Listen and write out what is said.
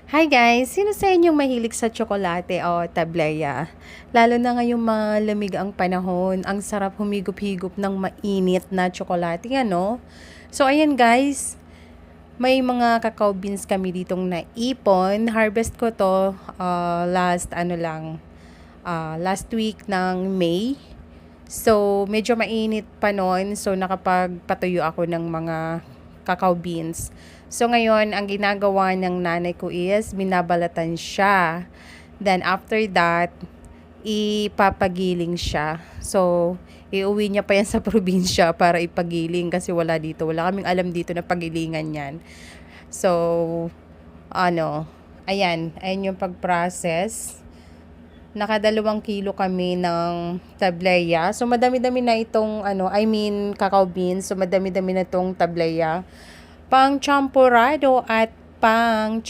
Hi guys! Sino sa inyong mahilig sa tsokolate o tableya? Lalo na ngayong malamig ang panahon, ang sarap humigop-higop ng mainit na tsokolate, ano? So ayan guys, may mga cacao beans kami ditong naipon. Harvest ko to last week ng May. So medyo mainit pa noon, so nakapagpatuyo ako ng mga cacao beans. So ngayon, ang ginagawa ng nanay ko is binabalatan siya. Then after that, ipapagiling siya. So iuwi niya pa yan sa probinsya para ipagiling kasi wala dito. Wala kaming alam dito na pagilingan yan. So, ayan yung pag-process. Nakadalawang kilo kami ng tableya. So, madami-dami na itong, cacao beans. So, madami-dami na itong tableya. Pang champurado at pang